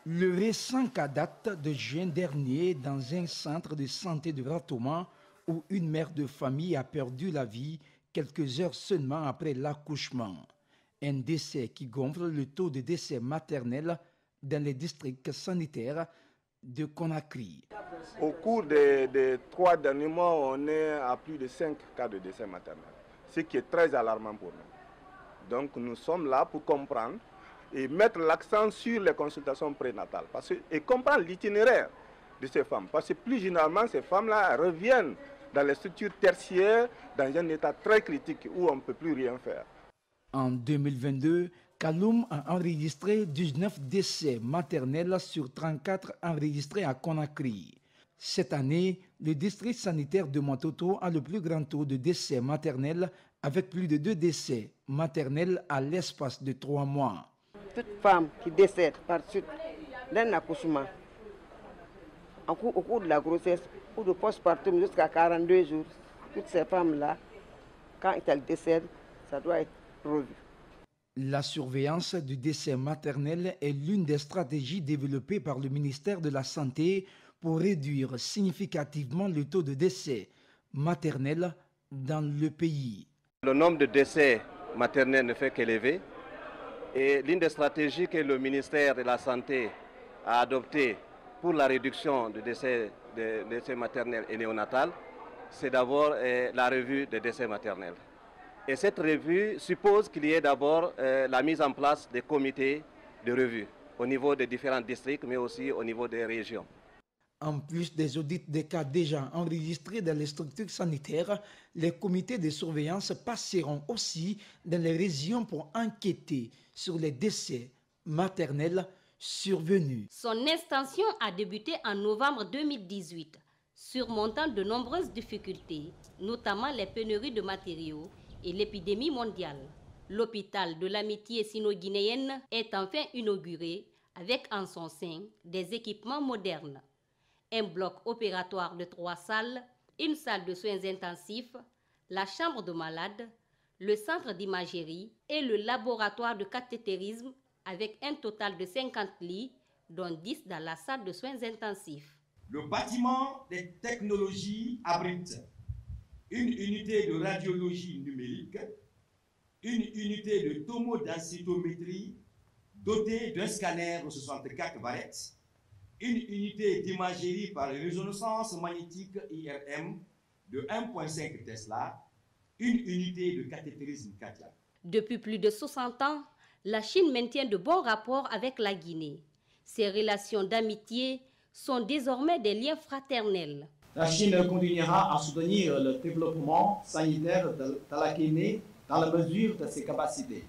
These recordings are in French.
Le récent cas date de juin dernier dans un centre de santé de Ratouma où une mère de famille a perdu la vie quelques heures seulement après l'accouchement. Un décès qui gonfle le taux de décès maternel dans les districts sanitaires de Conakry. Au cours des 3 derniers mois, on est à plus de 5 cas de décès maternel, ce qui est très alarmant pour nous. Donc nous sommes là pour comprendre et mettre l'accent sur les consultations prénatales et comprendre l'itinéraire de ces femmes. Parce que plus généralement, ces femmes-là reviennent dans les structures tertiaires dans un état très critique où on ne peut plus rien faire. En 2022, Kaloum a enregistré 19 décès maternels sur 34 enregistrés à Conakry. Cette année, le district sanitaire de Matoto a le plus grand taux de décès maternels avec plus de 2 décès maternels à l'espace de 3 mois. Toute femme qui décède par suite d'un accouchement, au cours de la grossesse ou de postpartum jusqu'à 42 jours, toutes ces femmes-là, quand elles décèdent, ça doit être revu. La surveillance du décès maternel est l'une des stratégies développées par le ministère de la Santé pour réduire significativement le taux de décès maternel dans le pays. Le nombre de décès maternels ne fait qu'élever. Et l'une des stratégies que le ministère de la Santé a adoptées pour la réduction des décès maternels et néonatals, c'est d'abord la revue des décès maternels. Et cette revue suppose qu'il y ait d'abord la mise en place des comités de revue au niveau des différents districts, mais aussi au niveau des régions. En plus des audits des cas déjà enregistrés dans les structures sanitaires, les comités de surveillance passeront aussi dans les régions pour enquêter sur les décès maternels survenus. Son extension a débuté en novembre 2018, surmontant de nombreuses difficultés, notamment les pénuries de matériaux et l'épidémie mondiale. L'hôpital de l'amitié sino-guinéenne est enfin inauguré avec en son sein des équipements modernes. Un bloc opératoire de 3 salles, une salle de soins intensifs, la chambre de malades, le centre d'imagerie et le laboratoire de cathétérisme avec un total de 50 lits, dont 10 dans la salle de soins intensifs. Le bâtiment des technologies abrite une unité de radiologie numérique, une unité de tomodensitométrie dotée d'un scanner de 64 barettes, une unité d'imagerie par résonance magnétique IRM de 1,5 Tesla, une unité de cathétérisme cardiaque. Depuis plus de 60 ans, la Chine maintient de bons rapports avec la Guinée. Ces relations d'amitié sont désormais des liens fraternels. La Chine continuera à soutenir le développement sanitaire de la Guinée dans la mesure de ses capacités.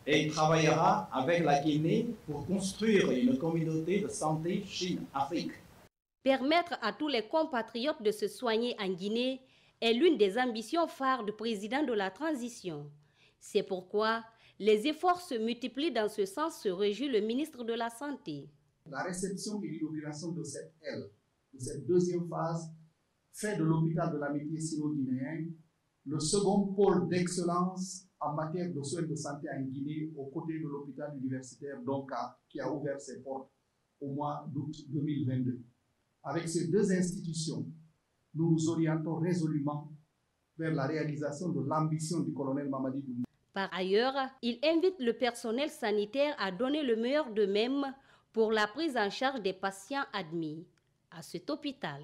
Et il travaillera avec la Guinée pour construire une communauté de santé Chine-Afrique. Permettre à tous les compatriotes de se soigner en Guinée est l'une des ambitions phares du président de la transition. C'est pourquoi les efforts se multiplient dans ce sens, se réjouit le ministre de la Santé. La réception et l'inauguration de cette aile, de cette deuxième phase, fait de l'hôpital de l'amitié sino-guinéen le second pôle d'excellence en matière de soins de santé en Guinée, aux côtés de l'hôpital universitaire d'Onka, qui a ouvert ses portes au mois d'août 2022. Avec ces 2 institutions, nous nous orientons résolument vers la réalisation de l'ambition du colonel Mamadi Doumbouya. Par ailleurs, il invite le personnel sanitaire à donner le meilleur d'eux-mêmes pour la prise en charge des patients admis à cet hôpital.